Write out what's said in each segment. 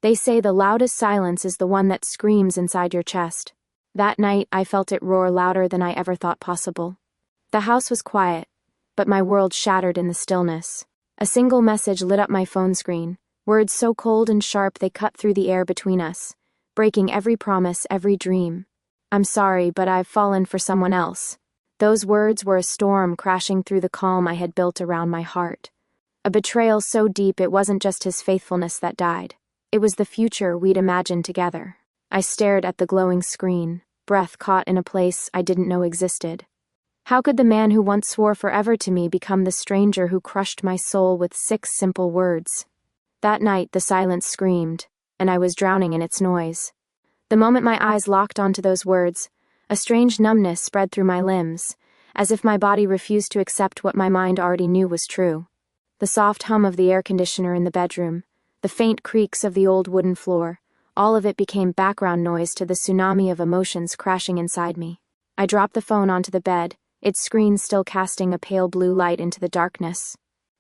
They say the loudest silence is the one that screams inside your chest. That night, I felt it roar louder than I ever thought possible. The house was quiet, but my world shattered in the stillness. A single message lit up my phone screen, words so cold and sharp they cut through the air between us, breaking every promise, every dream. "I'm sorry, but I've fallen for someone else." Those words were a storm crashing through the calm I had built around my heart. A betrayal so deep it wasn't just his faithfulness that died. It was the future we'd imagined together. I stared at the glowing screen, breath caught in a place I didn't know existed. How could the man who once swore forever to me become the stranger who crushed my soul with 6 simple words? That night the silence screamed, and I was drowning in its noise. The moment my eyes locked onto those words, a strange numbness spread through my limbs, as if my body refused to accept what my mind already knew was true. The soft hum of the air conditioner in the bedroom, the faint creaks of the old wooden floor, all of it became background noise to the tsunami of emotions crashing inside me. I dropped the phone onto the bed, its screen still casting a pale blue light into the darkness.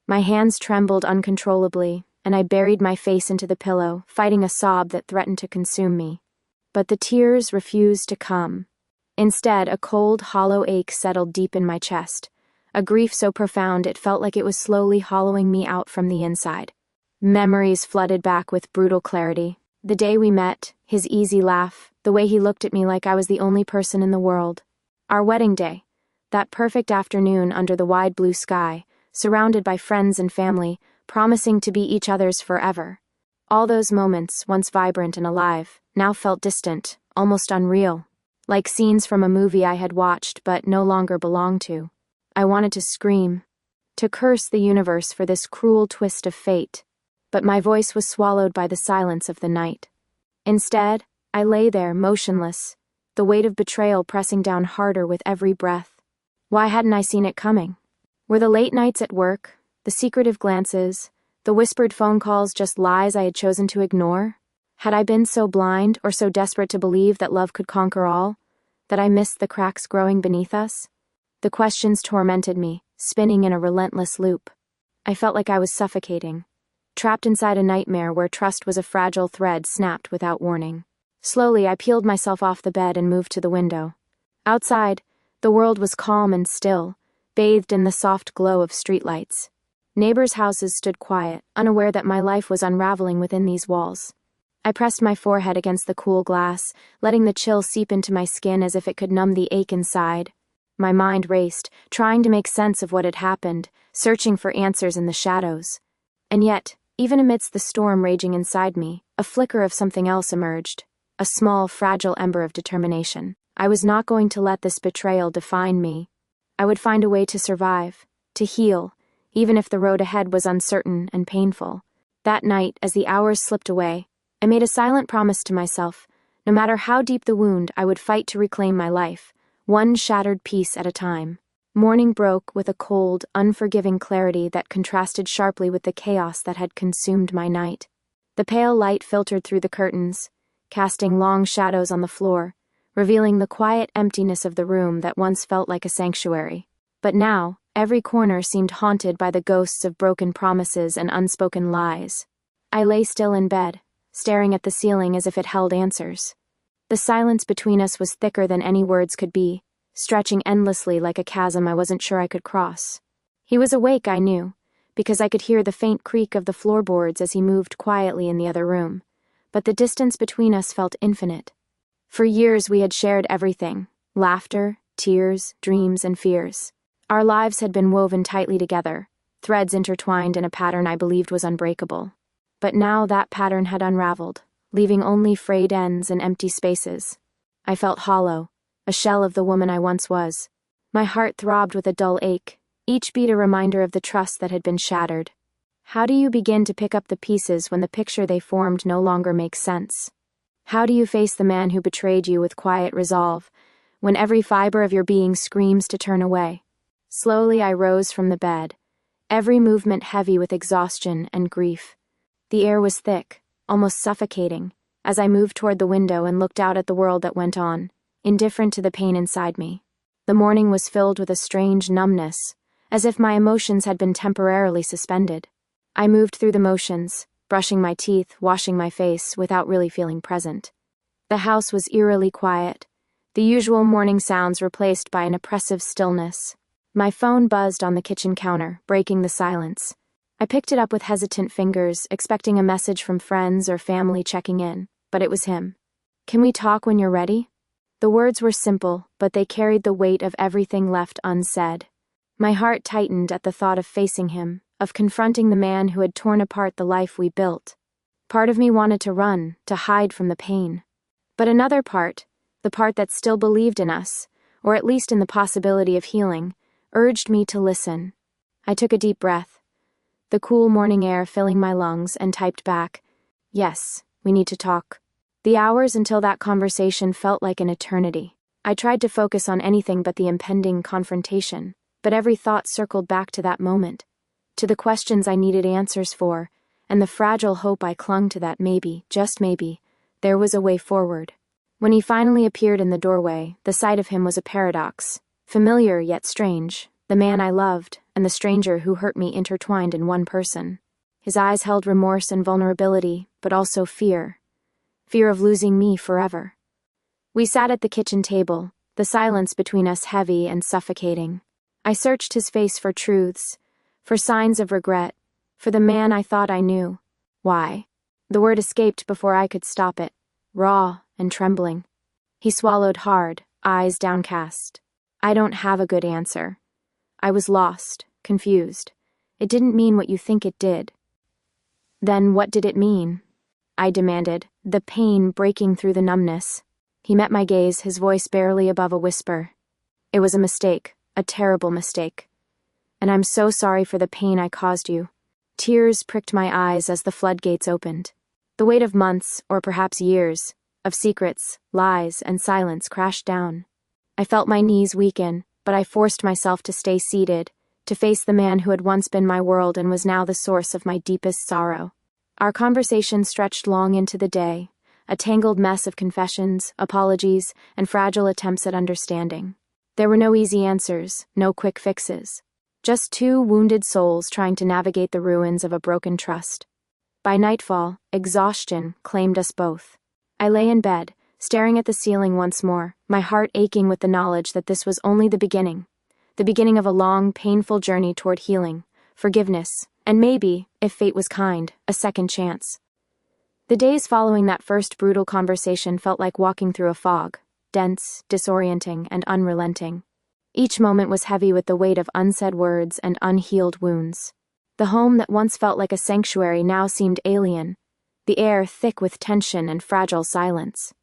My hands trembled uncontrollably, and I buried my face into the pillow, fighting a sob that threatened to consume me. But the tears refused to come. Instead, a cold, hollow ache settled deep in my chest, a grief so profound it felt like it was slowly hollowing me out from the inside. Memories flooded back with brutal clarity. The day we met, his easy laugh, the way he looked at me like I was the only person in the world. Our wedding day, that perfect afternoon under the wide blue sky, surrounded by friends and family, promising to be each other's forever. All those moments, once vibrant and alive, now felt distant, almost unreal, like scenes from a movie I had watched but no longer belonged to. I wanted to scream, to curse the universe for this cruel twist of fate, but my voice was swallowed by the silence of the night. Instead, I lay there, motionless, the weight of betrayal pressing down harder with every breath. Why hadn't I seen it coming? Were the late nights at work, the secretive glances, the whispered phone calls just lies I had chosen to ignore? Had I been so blind or so desperate to believe that love could conquer all, that I missed the cracks growing beneath us? The questions tormented me, spinning in a relentless loop. I felt like I was suffocating, trapped inside a nightmare where trust was a fragile thread snapped without warning. Slowly, I peeled myself off the bed and moved to the window. Outside, the world was calm and still, bathed in the soft glow of streetlights. Neighbors' houses stood quiet, unaware that my life was unraveling within these walls. I pressed my forehead against the cool glass, letting the chill seep into my skin as if it could numb the ache inside. My mind raced, trying to make sense of what had happened, searching for answers in the shadows. And yet, even amidst the storm raging inside me, a flicker of something else emerged, a small, fragile ember of determination. I was not going to let this betrayal define me. I would find a way to survive, to heal, even if the road ahead was uncertain and painful. That night, as the hours slipped away, I made a silent promise to myself. No matter how deep the wound, I would fight to reclaim my life, one shattered piece at a time. Morning broke with a cold, unforgiving clarity that contrasted sharply with the chaos that had consumed my night. The pale light filtered through the curtains, casting long shadows on the floor, revealing the quiet emptiness of the room that once felt like a sanctuary. But now, every corner seemed haunted by the ghosts of broken promises and unspoken lies. I lay still in bed, staring at the ceiling as if it held answers. The silence between us was thicker than any words could be, stretching endlessly like a chasm I wasn't sure I could cross. He was awake, I knew, because I could hear the faint creak of the floorboards as he moved quietly in the other room, but the distance between us felt infinite. For years we had shared everything: laughter, tears, dreams, and fears. Our lives had been woven tightly together, threads intertwined in a pattern I believed was unbreakable. But now that pattern had unraveled, leaving only frayed ends and empty spaces. I felt hollow, a shell of the woman I once was. My heart throbbed with a dull ache, each beat a reminder of the trust that had been shattered. How do you begin to pick up the pieces when the picture they formed no longer makes sense? How do you face the man who betrayed you with quiet resolve, when every fiber of your being screams to turn away? Slowly I rose from the bed, every movement heavy with exhaustion and grief. The air was thick, almost suffocating, as I moved toward the window and looked out at the world that went on, indifferent to the pain inside me. The morning was filled with a strange numbness, as if my emotions had been temporarily suspended. I moved through the motions, brushing my teeth, washing my face, without really feeling present. The house was eerily quiet, the usual morning sounds replaced by an oppressive stillness. My phone buzzed on the kitchen counter, breaking the silence. I picked it up with hesitant fingers, expecting a message from friends or family checking in, but it was him. "Can we talk when you're ready?" The words were simple, but they carried the weight of everything left unsaid. My heart tightened at the thought of facing him, of confronting the man who had torn apart the life we built. Part of me wanted to run, to hide from the pain. But another part, the part that still believed in us, or at least in the possibility of healing, urged me to listen. I took a deep breath, the cool morning air filling my lungs, and typed back, "Yes, we need to talk." The hours until that conversation felt like an eternity. I tried to focus on anything but the impending confrontation, but every thought circled back to that moment, to the questions I needed answers for, and the fragile hope I clung to that maybe, just maybe, there was a way forward. When he finally appeared in the doorway, the sight of him was a paradox, familiar yet strange, the man I loved, and the stranger who hurt me intertwined in one person. His eyes held remorse and vulnerability, but also fear. Fear of losing me forever. We sat at the kitchen table, the silence between us heavy and suffocating. I searched his face for truths, for signs of regret, for the man I thought I knew. Why? The word escaped before I could stop it, raw and trembling. He swallowed hard, eyes downcast. "I don't have a good answer." I was lost, confused. It didn't mean what you think it did. "Then what did it mean?" I demanded, the pain breaking through the numbness. He met my gaze, his voice barely above a whisper. "It was a mistake, a terrible mistake. And I'm so sorry for the pain I caused you." Tears pricked my eyes as the floodgates opened. The weight of months, or perhaps years, of secrets, lies, and silence crashed down. I felt my knees weaken, but I forced myself to stay seated, to face the man who had once been my world and was now the source of my deepest sorrow. Our conversation stretched long into the day, a tangled mess of confessions, apologies, and fragile attempts at understanding. There were no easy answers, no quick fixes. Just two wounded souls trying to navigate the ruins of a broken trust. By nightfall, exhaustion claimed us both. I lay in bed, staring at the ceiling once more, my heart aching with the knowledge that this was only the beginning of a long, painful journey toward healing, forgiveness, and maybe, if fate was kind, a second chance. The days following that first brutal conversation felt like walking through a fog, dense, disorienting, and unrelenting. Each moment was heavy with the weight of unsaid words and unhealed wounds. The home that once felt like a sanctuary now seemed alien, the air thick with tension and fragile silence.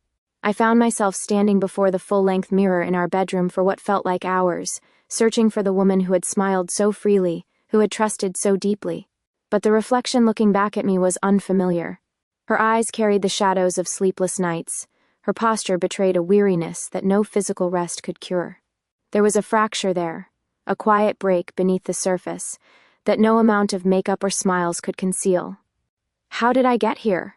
I found myself standing before the full-length mirror in our bedroom for what felt like hours, searching for the woman who had smiled so freely, who had trusted so deeply. But the reflection looking back at me was unfamiliar. Her eyes carried the shadows of sleepless nights. Her posture betrayed a weariness that no physical rest could cure. There was a fracture there, a quiet break beneath the surface, that no amount of makeup or smiles could conceal. "How did I get here?"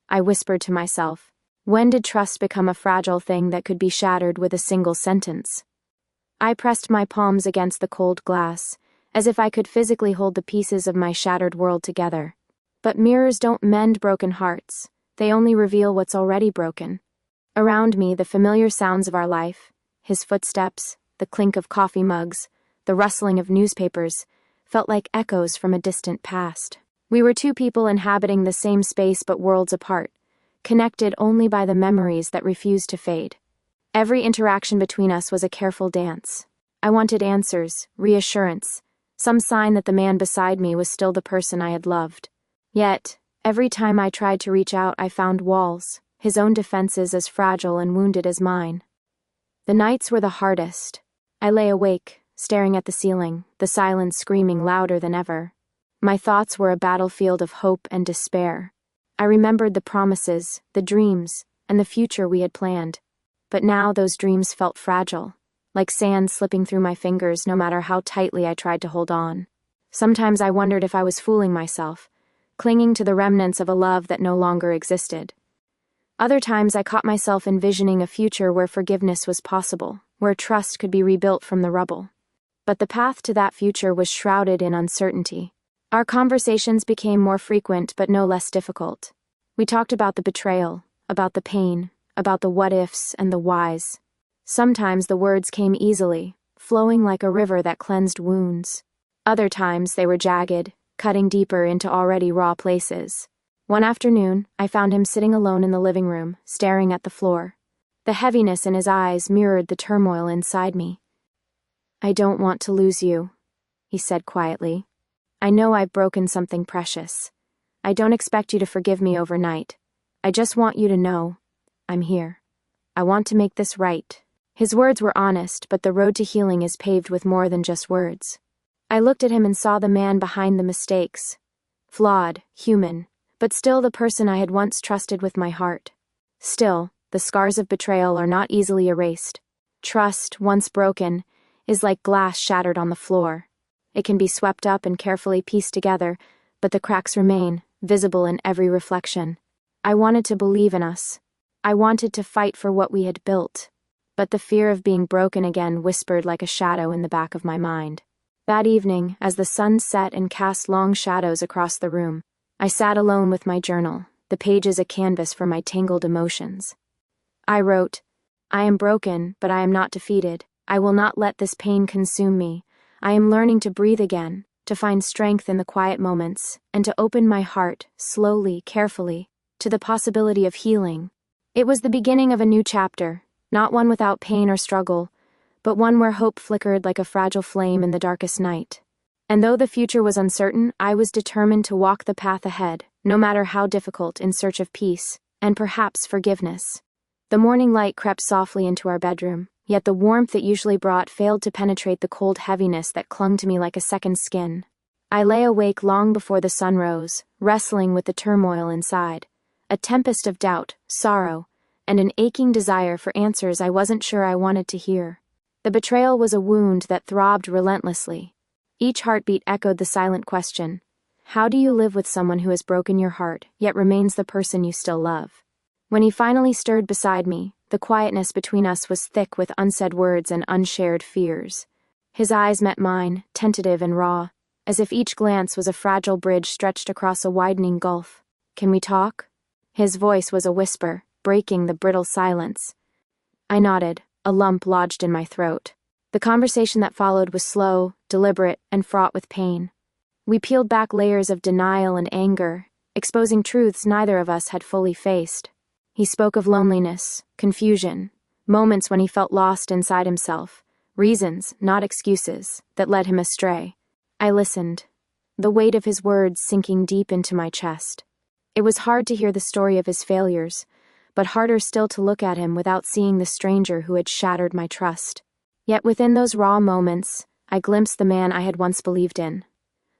I whispered to myself. When did trust become a fragile thing that could be shattered with a single sentence? I pressed my palms against the cold glass, as if I could physically hold the pieces of my shattered world together. But mirrors don't mend broken hearts, they only reveal what's already broken. Around me, the familiar sounds of our life, his footsteps, the clink of coffee mugs, the rustling of newspapers, felt like echoes from a distant past. We were two people inhabiting the same space but worlds apart, connected only by the memories that refused to fade. Every interaction between us was a careful dance. I wanted answers, reassurance, some sign that the man beside me was still the person I had loved. Yet, every time I tried to reach out, I found walls, his own defenses as fragile and wounded as mine. The nights were the hardest. I lay awake, staring at the ceiling, the silence screaming louder than ever. My thoughts were a battlefield of hope and despair. I remembered the promises, the dreams, and the future we had planned. But now those dreams felt fragile, like sand slipping through my fingers no matter how tightly I tried to hold on. Sometimes I wondered if I was fooling myself, clinging to the remnants of a love that no longer existed. Other times I caught myself envisioning a future where forgiveness was possible, where trust could be rebuilt from the rubble. But the path to that future was shrouded in uncertainty. Our conversations became more frequent but no less difficult. We talked about the betrayal, about the pain, about the what-ifs and the whys. Sometimes the words came easily, flowing like a river that cleansed wounds. Other times they were jagged, cutting deeper into already raw places. One afternoon, I found him sitting alone in the living room, staring at the floor. The heaviness in his eyes mirrored the turmoil inside me. "I don't want to lose you," he said quietly. "I know I've broken something precious. I don't expect you to forgive me overnight. I just want you to know, I'm here. I want to make this right." His words were honest, but the road to healing is paved with more than just words. I looked at him and saw the man behind the mistakes. Flawed, human, but still the person I had once trusted with my heart. Still, the scars of betrayal are not easily erased. Trust, once broken, is like glass shattered on the floor. It can be swept up and carefully pieced together, but the cracks remain, visible in every reflection. I wanted to believe in us. I wanted to fight for what we had built. But the fear of being broken again whispered like a shadow in the back of my mind. That evening, as the sun set and cast long shadows across the room, I sat alone with my journal, the pages a canvas for my tangled emotions. I wrote, "I am broken, but I am not defeated. I will not let this pain consume me. I am learning to breathe again, to find strength in the quiet moments, and to open my heart, slowly, carefully, to the possibility of healing." It was the beginning of a new chapter, not one without pain or struggle, but one where hope flickered like a fragile flame in the darkest night. And though the future was uncertain, I was determined to walk the path ahead, no matter how difficult, in search of peace, and perhaps forgiveness. The morning light crept softly into our bedroom, yet the warmth it usually brought failed to penetrate the cold heaviness that clung to me like a second skin. I lay awake long before the sun rose, wrestling with the turmoil inside, a tempest of doubt, sorrow, and an aching desire for answers I wasn't sure I wanted to hear. The betrayal was a wound that throbbed relentlessly. Each heartbeat echoed the silent question, how do you live with someone who has broken your heart, yet remains the person you still love? When he finally stirred beside me, the quietness between us was thick with unsaid words and unshared fears. His eyes met mine, tentative and raw, as if each glance was a fragile bridge stretched across a widening gulf. "Can we talk?" His voice was a whisper, breaking the brittle silence. I nodded, a lump lodged in my throat. The conversation that followed was slow, deliberate, and fraught with pain. We peeled back layers of denial and anger, exposing truths neither of us had fully faced. He spoke of loneliness, confusion, moments when he felt lost inside himself, reasons, not excuses, that led him astray. I listened, the weight of his words sinking deep into my chest. It was hard to hear the story of his failures, but harder still to look at him without seeing the stranger who had shattered my trust. Yet within those raw moments, I glimpsed the man I had once believed in,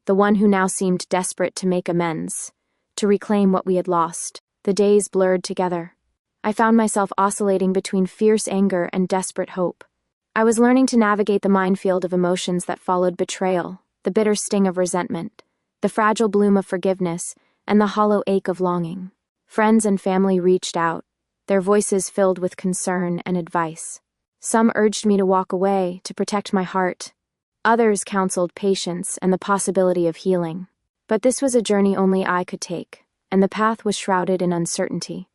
the one who now seemed desperate to make amends, to reclaim what we had lost. The days blurred together. I found myself oscillating between fierce anger and desperate hope. I was learning to navigate the minefield of emotions that followed betrayal, the bitter sting of resentment, the fragile bloom of forgiveness, and the hollow ache of longing. Friends and family reached out, their voices filled with concern and advice. Some urged me to walk away, to protect my heart. Others counseled patience and the possibility of healing. But this was a journey only I could take, and the path was shrouded in uncertainty.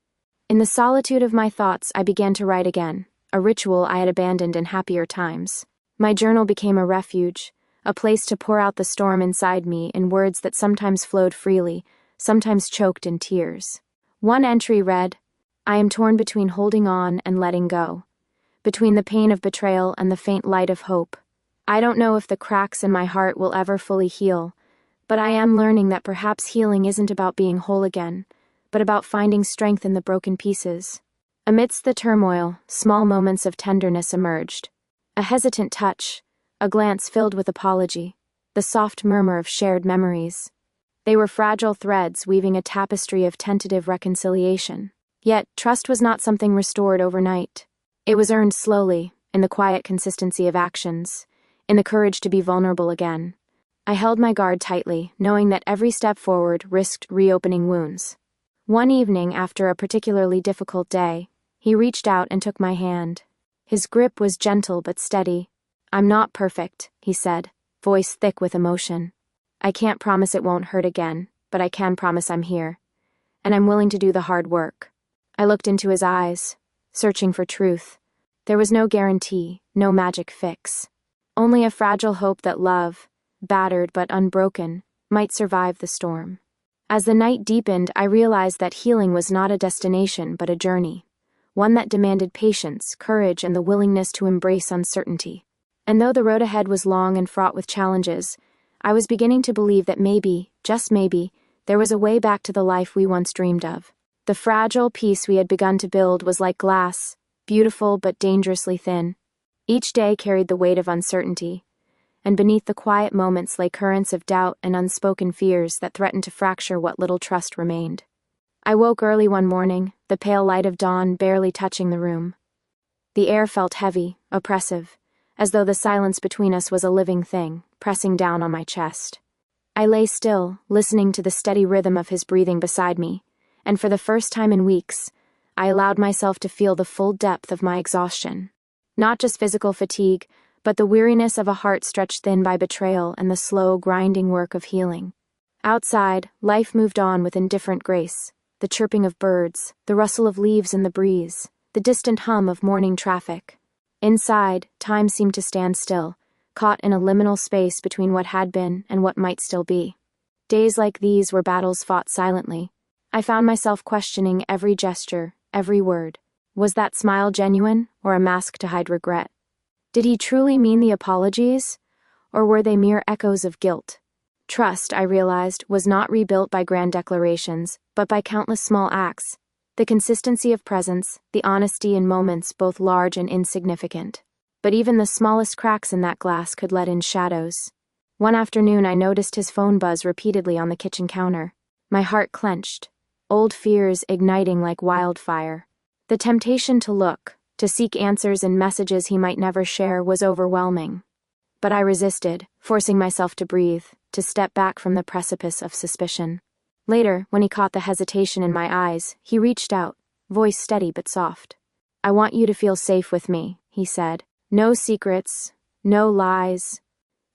In the solitude of my thoughts, I began to write again, a ritual I had abandoned in happier times. My journal became a refuge, a place to pour out the storm inside me in words that sometimes flowed freely, sometimes choked in tears. One entry read, "I am torn between holding on and letting go, between the pain of betrayal and the faint light of hope. I don't know if the cracks in my heart will ever fully heal, but I am learning that perhaps healing isn't about being whole again, but about finding strength in the broken pieces." Amidst the turmoil, small moments of tenderness emerged. A hesitant touch, a glance filled with apology, the soft murmur of shared memories. They were fragile threads weaving a tapestry of tentative reconciliation. Yet, trust was not something restored overnight. It was earned slowly, in the quiet consistency of actions, in the courage to be vulnerable again. I held my guard tightly, knowing that every step forward risked reopening wounds. One evening, after a particularly difficult day, he reached out and took my hand. His grip was gentle but steady. "I'm not perfect," he said, voice thick with emotion. I can't promise it won't hurt again, but I can promise I'm here. And I'm willing to do the hard work. I looked into his eyes, searching for truth. There was no guarantee, no magic fix. Only a fragile hope that love, battered but unbroken, might survive the storm. As the night deepened, I realized that healing was not a destination but a journey. One that demanded patience, courage, and the willingness to embrace uncertainty. And though the road ahead was long and fraught with challenges, I was beginning to believe that maybe, just maybe, there was a way back to the life we once dreamed of. The fragile piece we had begun to build was like glass, beautiful but dangerously thin. Each day carried the weight of uncertainty, and beneath the quiet moments lay currents of doubt and unspoken fears that threatened to fracture what little trust remained. I woke early one morning, the pale light of dawn barely touching the room. The air felt heavy, oppressive, as though the silence between us was a living thing, pressing down on my chest. I lay still, listening to the steady rhythm of his breathing beside me, and for the first time in weeks, I allowed myself to feel the full depth of my exhaustion. Not just physical fatigue, but the weariness of a heart stretched thin by betrayal and the slow, grinding work of healing. Outside, life moved on with indifferent grace. The chirping of birds, the rustle of leaves in the breeze, the distant hum of morning traffic. Inside, time seemed to stand still, caught in a liminal space between what had been and what might still be. Days like these were battles fought silently. I found myself questioning every gesture, every word. Was that smile genuine, or a mask to hide regret? Did he truly mean the apologies, or were they mere echoes of guilt? Trust, I realized, was not rebuilt by grand declarations, but by countless small acts. The consistency of presence, the honesty in moments both large and insignificant. But even the smallest cracks in that glass could let in shadows. One afternoon I noticed his phone buzz repeatedly on the kitchen counter. My heart clenched, old fears igniting like wildfire. The temptation to look, to seek answers in messages he might never share, was overwhelming. But I resisted, forcing myself to breathe, to step back from the precipice of suspicion. Later, when he caught the hesitation in my eyes, he reached out, voice steady but soft. "I want you to feel safe with me," he said. "No secrets, no lies."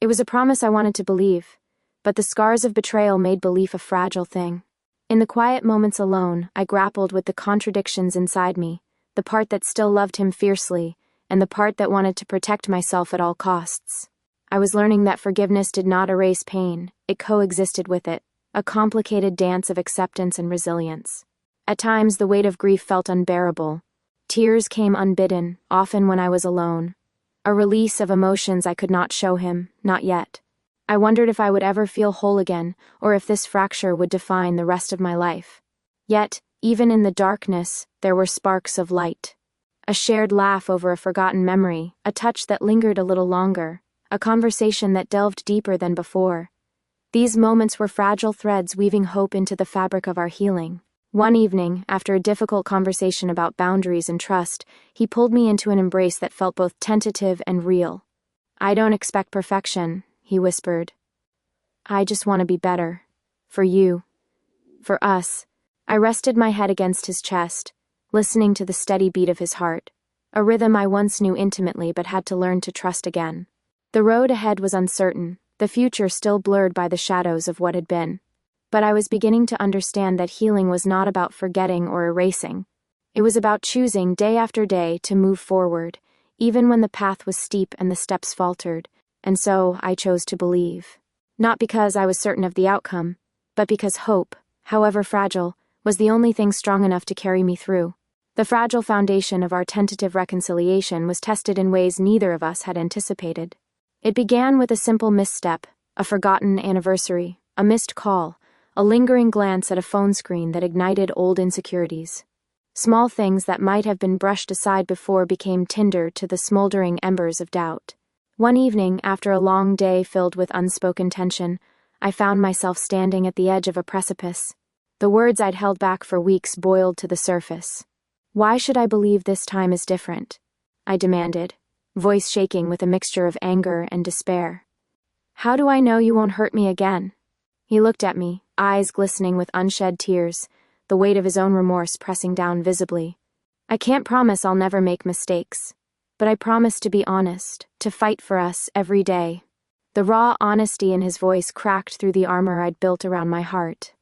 It was a promise I wanted to believe, but the scars of betrayal made belief a fragile thing. In the quiet moments alone, I grappled with the contradictions inside me, the part that still loved him fiercely, and the part that wanted to protect myself at all costs. I was learning that forgiveness did not erase pain, it coexisted with it, a complicated dance of acceptance and resilience. At times, the weight of grief felt unbearable. Tears came unbidden, often when I was alone. A release of emotions I could not show him, not yet. I wondered if I would ever feel whole again, or if this fracture would define the rest of my life. Yet, even in the darkness, there were sparks of light. A shared laugh over a forgotten memory, a touch that lingered a little longer, a conversation that delved deeper than before. These moments were fragile threads weaving hope into the fabric of our healing. One evening, after a difficult conversation about boundaries and trust, he pulled me into an embrace that felt both tentative and real. "I don't expect perfection," he whispered. "I just want to be better. For you. For us." I rested my head against his chest, listening to the steady beat of his heart, a rhythm I once knew intimately but had to learn to trust again. The road ahead was uncertain, the future still blurred by the shadows of what had been. But I was beginning to understand that healing was not about forgetting or erasing. It was about choosing day after day to move forward, even when the path was steep and the steps faltered, and so I chose to believe. Not because I was certain of the outcome, but because hope, however fragile, was the only thing strong enough to carry me through. The fragile foundation of our tentative reconciliation was tested in ways neither of us had anticipated. It began with a simple misstep, a forgotten anniversary, a missed call, a lingering glance at a phone screen that ignited old insecurities. Small things that might have been brushed aside before became tinder to the smoldering embers of doubt. One evening, after a long day filled with unspoken tension, I found myself standing at the edge of a precipice. The words I'd held back for weeks boiled to the surface. "Why should I believe this time is different?" I demanded, voice shaking with a mixture of anger and despair. "How do I know you won't hurt me again?" He looked at me, eyes glistening with unshed tears, the weight of his own remorse pressing down visibly. "I can't promise I'll never make mistakes, but I promise to be honest, to fight for us every day." The raw honesty in his voice cracked through the armor I'd built around my heart.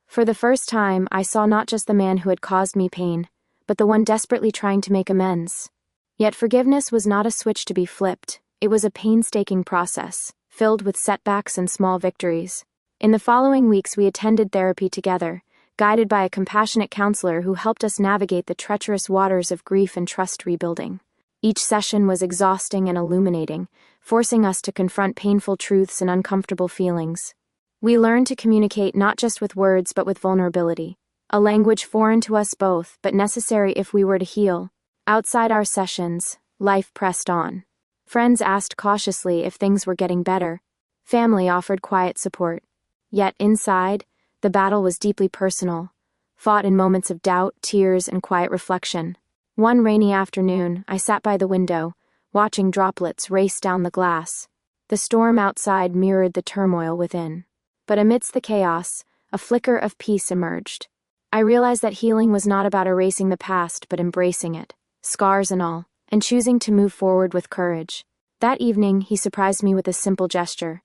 For the first time, I saw not just the man who had caused me pain, but the one desperately trying to make amends. Yet forgiveness was not a switch to be flipped. It was a painstaking process, filled with setbacks and small victories. In the following weeks, we attended therapy together, guided by a compassionate counselor who helped us navigate the treacherous waters of grief and trust rebuilding. Each session was exhausting and illuminating, forcing us to confront painful truths and uncomfortable feelings. We learned to communicate not just with words but with vulnerability, a language foreign to us both but necessary if we were to heal. Outside our sessions, life pressed on. Friends asked cautiously if things were getting better. Family offered quiet support. Yet inside, the battle was deeply personal, fought in moments of doubt, tears, and quiet reflection. One rainy afternoon, I sat by the window, watching droplets race down the glass. The storm outside mirrored the turmoil within. But amidst the chaos, a flicker of peace emerged. I realized that healing was not about erasing the past but embracing it, scars and all, and choosing to move forward with courage. That evening, he surprised me with a simple gesture.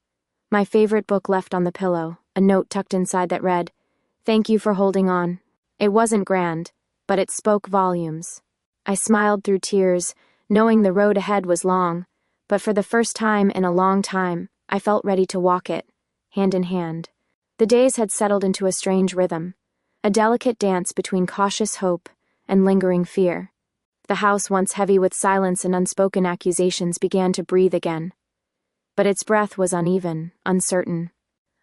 My favorite book left on the pillow, a note tucked inside that read, "Thank you for holding on." It wasn't grand, but it spoke volumes. I smiled through tears, knowing the road ahead was long, but for the first time in a long time, I felt ready to walk it, hand in hand. The days had settled into a strange rhythm, a delicate dance between cautious hope and lingering fear. The house, once heavy with silence and unspoken accusations, began to breathe again. But its breath was uneven, uncertain.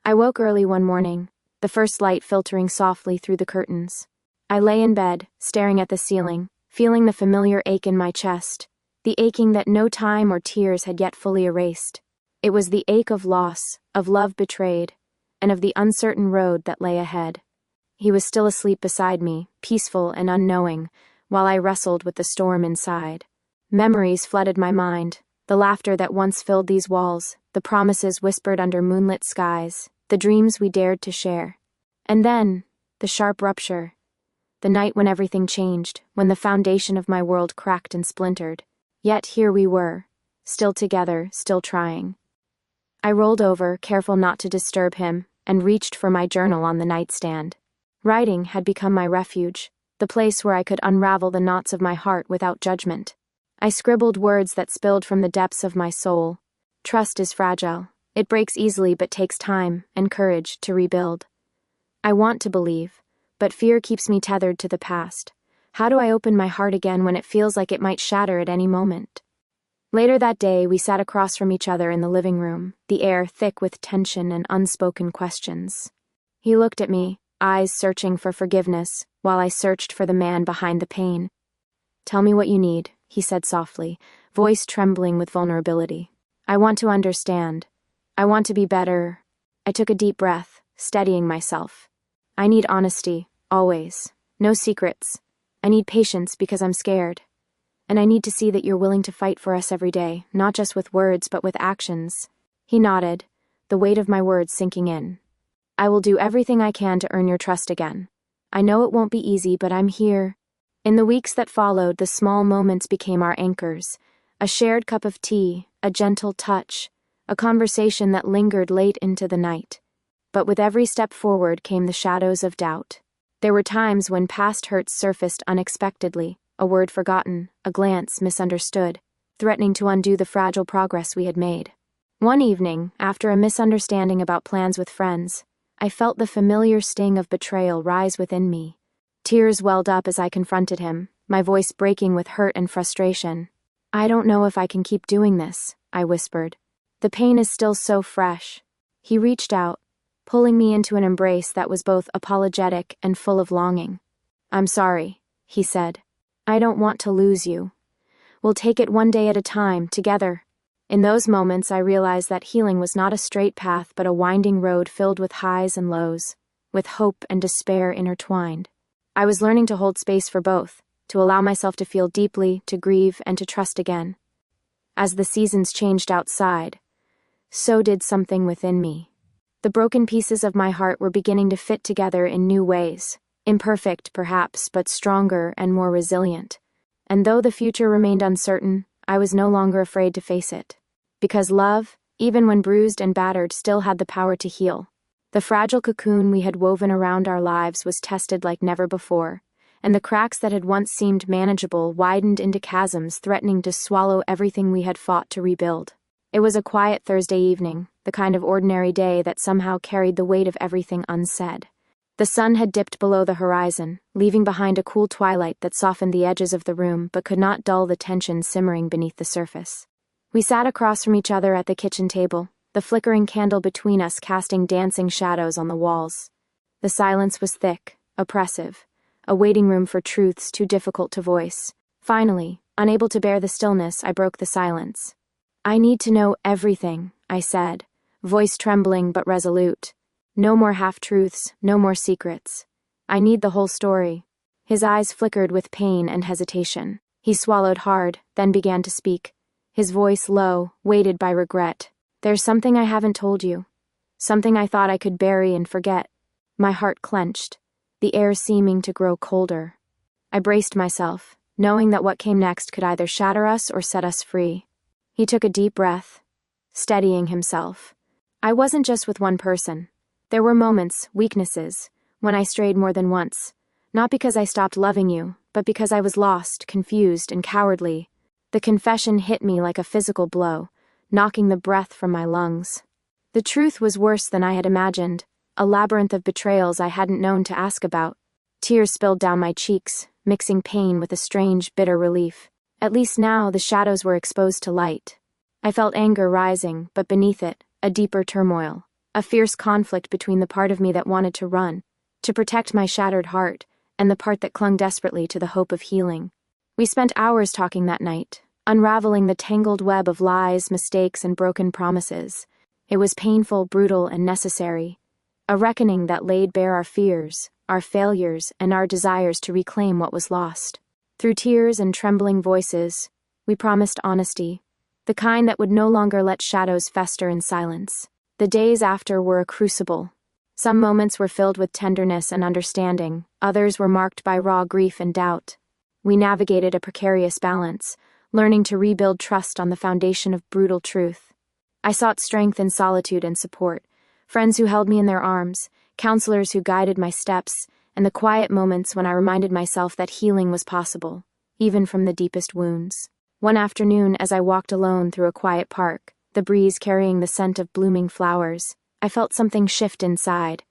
I woke early one morning, the first light filtering softly through the curtains. I lay in bed, staring at the ceiling, feeling the familiar ache in my chest, the aching that no time or tears had yet fully erased. It was the ache of loss, of love betrayed, and of the uncertain road that lay ahead. He was still asleep beside me, peaceful and unknowing, while I wrestled with the storm inside. Memories flooded my mind, the laughter that once filled these walls, the promises whispered under moonlit skies, the dreams we dared to share. And then, the sharp rupture. The night when everything changed, when the foundation of my world cracked and splintered. Yet here we were, still together, still trying. I rolled over, careful not to disturb him, and reached for my journal on the nightstand. Writing had become my refuge, the place where I could unravel the knots of my heart without judgment. I scribbled words that spilled from the depths of my soul. Trust is fragile. It breaks easily but takes time and courage to rebuild. I want to believe, but fear keeps me tethered to the past. How do I open my heart again when it feels like it might shatter at any moment? Later that day, we sat across from each other in the living room, the air thick with tension and unspoken questions. He looked at me, eyes searching for forgiveness, while I searched for the man behind the pain. "Tell me what you need," he said softly, voice trembling with vulnerability. "I want to understand. I want to be better." I took a deep breath, steadying myself. "I need honesty, always. No secrets. I need patience because I'm scared. And I need to see that you're willing to fight for us every day, not just with words but with actions." He nodded, the weight of my words sinking in. "I will do everything I can to earn your trust again. I know it won't be easy, but I'm here." In the weeks that followed, the small moments became our anchors. A shared cup of tea, a gentle touch, a conversation that lingered late into the night. But with every step forward came the shadows of doubt. There were times when past hurts surfaced unexpectedly, a word forgotten, a glance misunderstood, threatening to undo the fragile progress we had made. One evening, after a misunderstanding about plans with friends, I felt the familiar sting of betrayal rise within me. Tears welled up as I confronted him, my voice breaking with hurt and frustration. "I don't know if I can keep doing this," I whispered. "The pain is still so fresh." He reached out, pulling me into an embrace that was both apologetic and full of longing. "I'm sorry," he said. "I don't want to lose you. We'll take it one day at a time, together." In those moments, I realized that healing was not a straight path but a winding road filled with highs and lows, with hope and despair intertwined. I was learning to hold space for both, to allow myself to feel deeply, to grieve, and to trust again. As the seasons changed outside, so did something within me. The broken pieces of my heart were beginning to fit together in new ways, imperfect perhaps, but stronger and more resilient. And though the future remained uncertain, I was no longer afraid to face it. Because love, even when bruised and battered, still had the power to heal. The fragile cocoon we had woven around our lives was tested like never before, and the cracks that had once seemed manageable widened into chasms threatening to swallow everything we had fought to rebuild. It was a quiet Thursday evening, the kind of ordinary day that somehow carried the weight of everything unsaid. The sun had dipped below the horizon, leaving behind a cool twilight that softened the edges of the room but could not dull the tension simmering beneath the surface. We sat across from each other at the kitchen table, the flickering candle between us casting dancing shadows on the walls. The silence was thick, oppressive, a waiting room for truths too difficult to voice. Finally, unable to bear the stillness, I broke the silence. "I need to know everything," I said, voice trembling but resolute. "No more half-truths, no more secrets. I need the whole story." His eyes flickered with pain and hesitation. He swallowed hard, then began to speak, his voice low, weighted by regret. "There's something I haven't told you. Something I thought I could bury and forget." My heart clenched, the air seeming to grow colder. I braced myself, knowing that what came next could either shatter us or set us free. He took a deep breath, steadying himself. "I wasn't just with one person. There were moments, weaknesses, when I strayed more than once. Not because I stopped loving you, but because I was lost, confused, and cowardly." The confession hit me like a physical blow, knocking the breath from my lungs. The truth was worse than I had imagined, a labyrinth of betrayals I hadn't known to ask about. Tears spilled down my cheeks, mixing pain with a strange, bitter relief. At least now the shadows were exposed to light. I felt anger rising, but beneath it, a deeper turmoil, a fierce conflict between the part of me that wanted to run, to protect my shattered heart, and the part that clung desperately to the hope of healing. We spent hours talking that night, unraveling the tangled web of lies, mistakes, and broken promises. It was painful, brutal, and necessary. A reckoning that laid bare our fears, our failures, and our desires to reclaim what was lost. Through tears and trembling voices, we promised honesty, the kind that would no longer let shadows fester in silence. The days after were a crucible. Some moments were filled with tenderness and understanding, others were marked by raw grief and doubt. We navigated a precarious balance, learning to rebuild trust on the foundation of brutal truth. I sought strength in solitude and support, friends who held me in their arms, counselors who guided my steps, and the quiet moments when I reminded myself that healing was possible, even from the deepest wounds. One afternoon, as I walked alone through a quiet park, the breeze carrying the scent of blooming flowers, I felt something shift inside.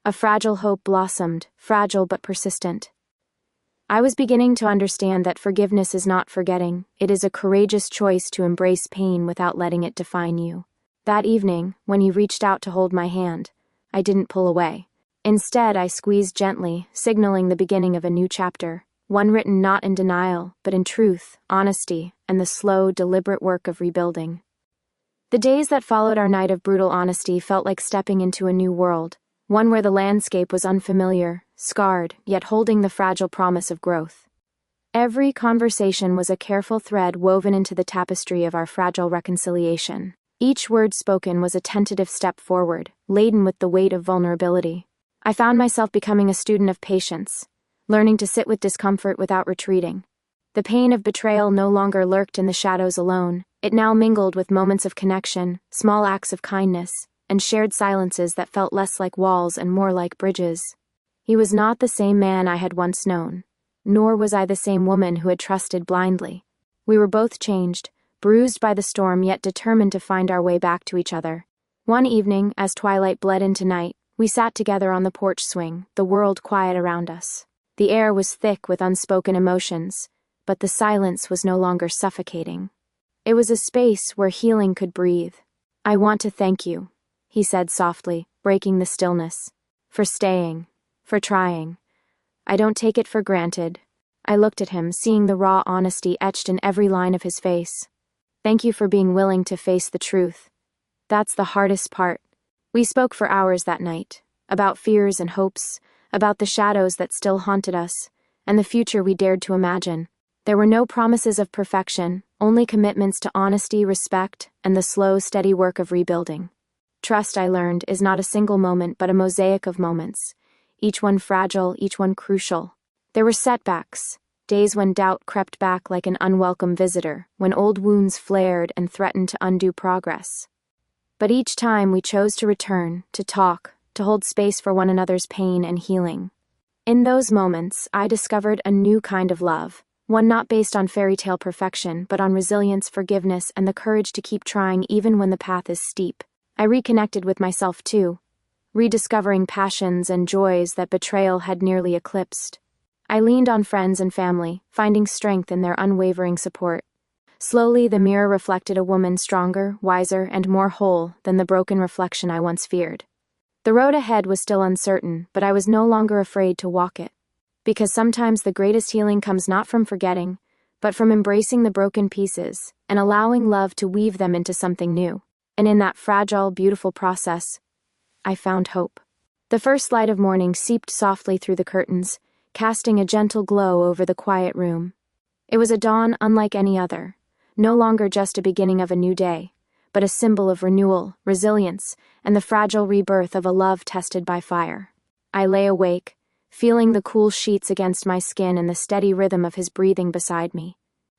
A fragile hope blossomed, fragile but persistent. I was beginning to understand that forgiveness is not forgetting, it is a courageous choice to embrace pain without letting it define you. That evening, when he reached out to hold my hand, I didn't pull away. Instead, I squeezed gently, signaling the beginning of a new chapter, one written not in denial, but in truth, honesty, and the slow, deliberate work of rebuilding. The days that followed our night of brutal honesty felt like stepping into a new world, one where the landscape was unfamiliar, scarred, yet holding the fragile promise of growth. Every conversation was a careful thread woven into the tapestry of our fragile reconciliation. Each word spoken was a tentative step forward, laden with the weight of vulnerability. I found myself becoming a student of patience, learning to sit with discomfort without retreating. The pain of betrayal no longer lurked in the shadows alone, it now mingled with moments of connection, small acts of kindness, and shared silences that felt less like walls and more like bridges. He was not the same man I had once known, nor was I the same woman who had trusted blindly. We were both changed, bruised by the storm yet determined to find our way back to each other. One evening, as twilight bled into night, we sat together on the porch swing, the world quiet around us. The air was thick with unspoken emotions, but the silence was no longer suffocating. It was a space where healing could breathe. "I want to thank you," he said softly, breaking the stillness. "For staying, for trying. I don't take it for granted." I looked at him, seeing the raw honesty etched in every line of his face. "Thank you for being willing to face the truth. That's the hardest part." We spoke for hours that night, about fears and hopes, about the shadows that still haunted us, and the future we dared to imagine. There were no promises of perfection, only commitments to honesty, respect, and the slow, steady work of rebuilding. Trust, I learned, is not a single moment but a mosaic of moments, each one fragile, each one crucial. There were setbacks, days when doubt crept back like an unwelcome visitor, when old wounds flared and threatened to undo progress. But each time we chose to return, to talk, to hold space for one another's pain and healing. In those moments, I discovered a new kind of love, one not based on fairy tale perfection, but on resilience, forgiveness, and the courage to keep trying even when the path is steep. I reconnected with myself too, rediscovering passions and joys that betrayal had nearly eclipsed. I leaned on friends and family, finding strength in their unwavering support. Slowly, the mirror reflected a woman stronger, wiser, and more whole than the broken reflection I once feared. The road ahead was still uncertain, but I was no longer afraid to walk it. Because sometimes the greatest healing comes not from forgetting, but from embracing the broken pieces and allowing love to weave them into something new. And in that fragile, beautiful process, I found hope. The first light of morning seeped softly through the curtains, casting a gentle glow over the quiet room. It was a dawn unlike any other, no longer just a beginning of a new day, but a symbol of renewal, resilience, and the fragile rebirth of a love tested by fire. I lay awake, feeling the cool sheets against my skin and the steady rhythm of his breathing beside me.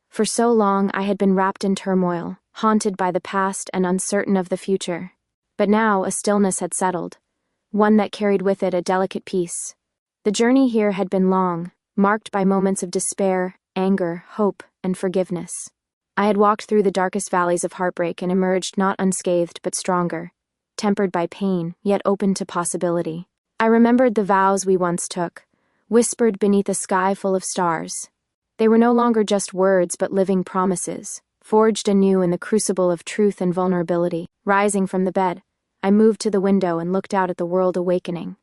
For so long I had been wrapped in turmoil, haunted by the past and uncertain of the future. But now a stillness had settled, one that carried with it a delicate peace. The journey here had been long, marked by moments of despair, anger, hope, and forgiveness. I had walked through the darkest valleys of heartbreak and emerged not unscathed but stronger, tempered by pain, yet open to possibility. I remembered the vows we once took, whispered beneath a sky full of stars. They were no longer just words but living promises, forged anew in the crucible of truth and vulnerability. Rising from the bed, I moved to the window and looked out at the world awakening.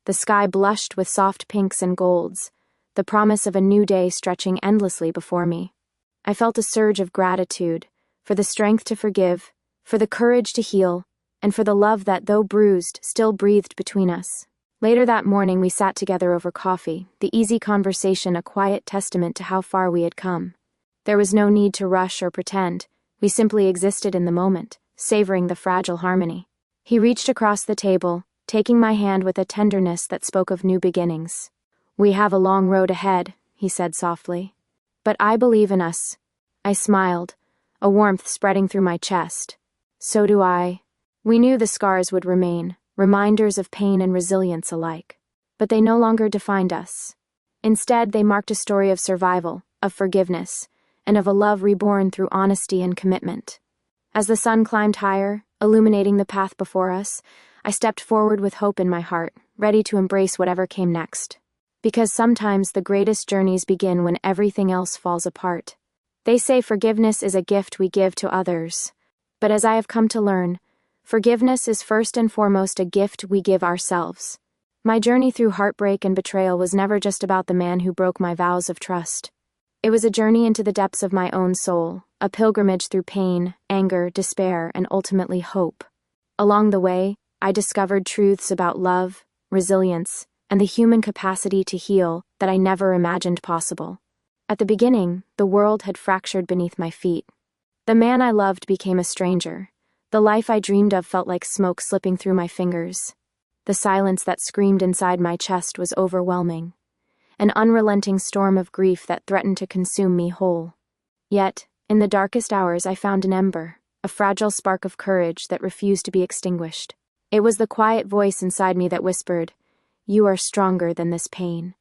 The sky blushed with soft pinks and golds, the promise of a new day stretching endlessly before me. I felt a surge of gratitude, for the strength to forgive, for the courage to heal, and for the love that, though bruised, still breathed between us. Later that morning we sat together over coffee, the easy conversation a quiet testament to how far we had come. There was no need to rush or pretend, we simply existed in the moment, savoring the fragile harmony. He reached across the table, taking my hand with a tenderness that spoke of new beginnings. "We have a long road ahead," he said softly. "But I believe in us." I smiled, a warmth spreading through my chest. "So do I." We knew the scars would remain, reminders of pain and resilience alike. But they no longer defined us. Instead, they marked a story of survival, of forgiveness, and of a love reborn through honesty and commitment. As the sun climbed higher, illuminating the path before us, I stepped forward with hope in my heart, ready to embrace whatever came next. Because sometimes the greatest journeys begin when everything else falls apart. They say forgiveness is a gift we give to others. But as I have come to learn, forgiveness is first and foremost a gift we give ourselves. My journey through heartbreak and betrayal was never just about the man who broke my vows of trust. It was a journey into the depths of my own soul, a pilgrimage through pain, anger, despair, and ultimately hope. Along the way, I discovered truths about love, resilience, and the human capacity to heal that I never imagined possible. At the beginning, the world had fractured beneath my feet. The man I loved became a stranger. The life I dreamed of felt like smoke slipping through my fingers. The silence that screamed inside my chest was overwhelming. An unrelenting storm of grief that threatened to consume me whole. Yet, in the darkest hours I found an ember, a fragile spark of courage that refused to be extinguished. It was the quiet voice inside me that whispered, "You are stronger than this pain.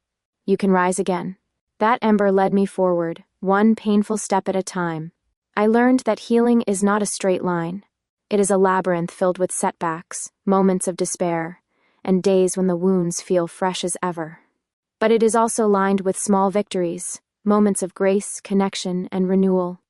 You can rise again." That ember led me forward, one painful step at a time. I learned that healing is not a straight line. It is a labyrinth filled with setbacks, moments of despair, and days when the wounds feel fresh as ever. But it is also lined with small victories, moments of grace, connection, and renewal.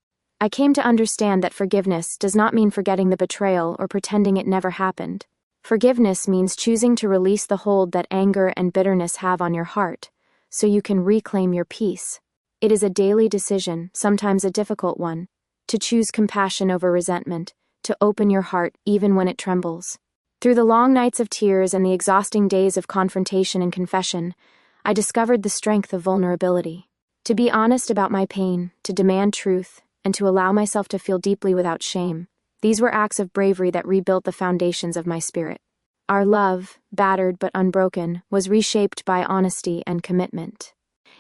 I came to understand that forgiveness does not mean forgetting the betrayal or pretending it never happened. Forgiveness means choosing to release the hold that anger and bitterness have on your heart, so you can reclaim your peace. It is a daily decision, sometimes a difficult one, to choose compassion over resentment, to open your heart even when it trembles. Through the long nights of tears and the exhausting days of confrontation and confession, I discovered the strength of vulnerability. To be honest about my pain, to demand truth, and to allow myself to feel deeply without shame. These were acts of bravery that rebuilt the foundations of my spirit. Our love, battered but unbroken, was reshaped by honesty and commitment.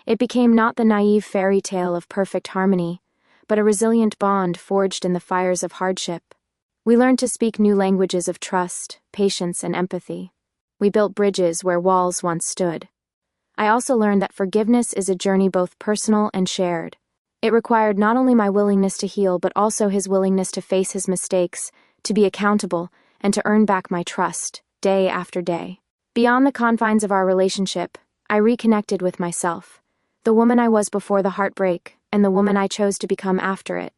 It became not the naive fairy tale of perfect harmony, but a resilient bond forged in the fires of hardship. We learned to speak new languages of trust, patience, and empathy. We built bridges where walls once stood. I also learned that forgiveness is a journey both personal and shared. It required not only my willingness to heal but also his willingness to face his mistakes, to be accountable, and to earn back my trust, day after day. Beyond the confines of our relationship, I reconnected with myself, the woman I was before the heartbreak, and the woman I chose to become after it.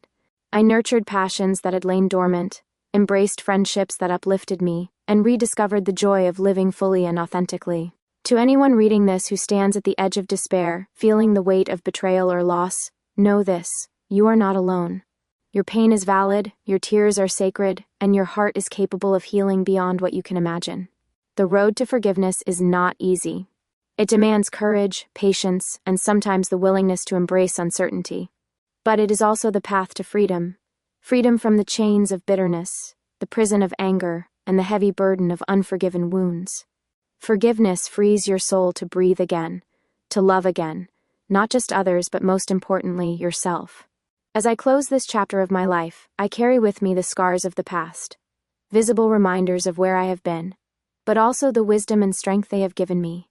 I nurtured passions that had lain dormant, embraced friendships that uplifted me, and rediscovered the joy of living fully and authentically. To anyone reading this who stands at the edge of despair, feeling the weight of betrayal or loss, know this: you are not alone. Your pain is valid, your tears are sacred, and your heart is capable of healing beyond what you can imagine. The road to forgiveness is not easy. It demands courage, patience, and sometimes the willingness to embrace uncertainty. But it is also the path to freedom. Freedom from the chains of bitterness, the prison of anger, and the heavy burden of unforgiven wounds. Forgiveness frees your soul to breathe again, to love again, not just others but most importantly, yourself. As I close this chapter of my life, I carry with me the scars of the past, visible reminders of where I have been, but also the wisdom and strength they have given me.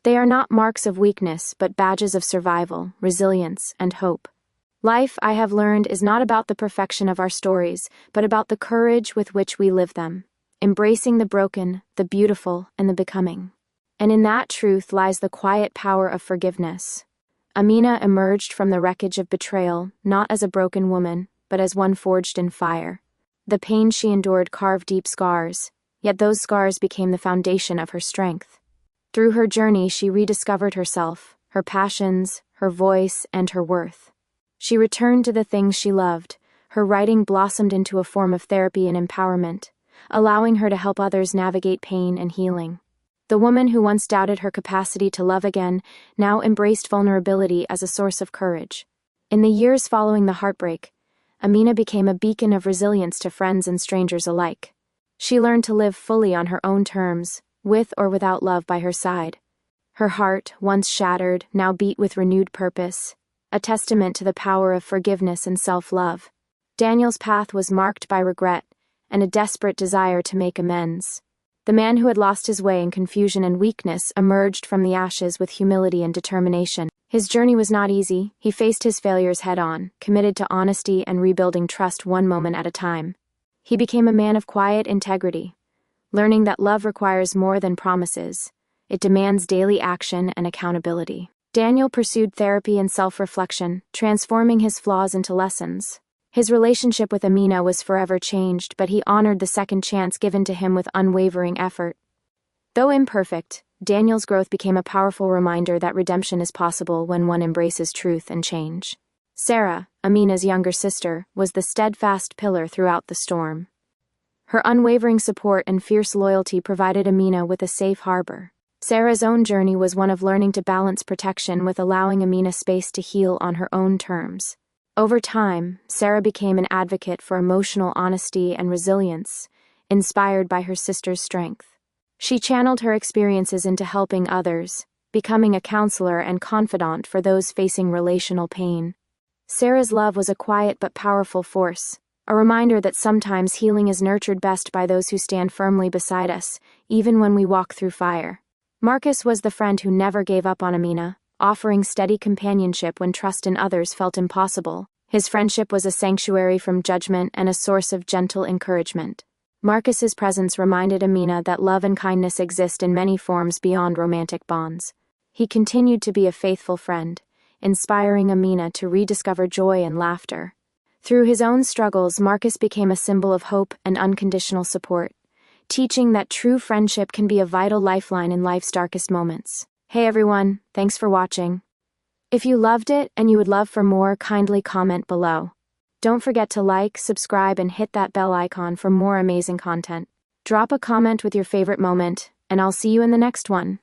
They are not marks of weakness, but badges of survival, resilience, and hope. Life, I have learned, is not about the perfection of our stories, but about the courage with which we live them, embracing the broken, the beautiful, and the becoming. And in that truth lies the quiet power of forgiveness. Amina emerged from the wreckage of betrayal, not as a broken woman, but as one forged in fire. The pain she endured carved deep scars, yet those scars became the foundation of her strength. Through her journey, she rediscovered herself, her passions, her voice, and her worth. She returned to the things she loved. Her writing blossomed into a form of therapy and empowerment, allowing her to help others navigate pain and healing. The woman who once doubted her capacity to love again now embraced vulnerability as a source of courage. In the years following the heartbreak, Amina became a beacon of resilience to friends and strangers alike. She learned to live fully on her own terms, with or without love by her side. Her heart, once shattered, now beat with renewed purpose, a testament to the power of forgiveness and self-love. Daniel's path was marked by regret and a desperate desire to make amends. The man who had lost his way in confusion and weakness emerged from the ashes with humility and determination. His journey was not easy. He faced his failures head-on, committed to honesty and rebuilding trust one moment at a time. He became a man of quiet integrity, learning that love requires more than promises. It demands daily action and accountability. Daniel pursued therapy and self-reflection, transforming his flaws into lessons. His relationship with Amina was forever changed, but he honored the second chance given to him with unwavering effort. Though imperfect, Daniel's growth became a powerful reminder that redemption is possible when one embraces truth and change. Sarah, Amina's younger sister, was the steadfast pillar throughout the storm. Her unwavering support and fierce loyalty provided Amina with a safe harbor. Sarah's own journey was one of learning to balance protection with allowing Amina space to heal on her own terms. Over time, Sarah became an advocate for emotional honesty and resilience, inspired by her sister's strength. She channeled her experiences into helping others, becoming a counselor and confidant for those facing relational pain. Sarah's love was a quiet but powerful force, a reminder that sometimes healing is nurtured best by those who stand firmly beside us, even when we walk through fire. Marcus was the friend who never gave up on Amina, offering steady companionship when trust in others felt impossible. His friendship was a sanctuary from judgment and a source of gentle encouragement. Marcus's presence reminded Amina that love and kindness exist in many forms beyond romantic bonds. He continued to be a faithful friend, inspiring Amina to rediscover joy and laughter. Through his own struggles, Marcus became a symbol of hope and unconditional support, teaching that true friendship can be a vital lifeline in life's darkest moments. Hey everyone, thanks for watching. If you loved it and you would love for more, kindly comment below. Don't forget to like, subscribe, and hit that bell icon for more amazing content. Drop a comment with your favorite moment, and I'll see you in the next one.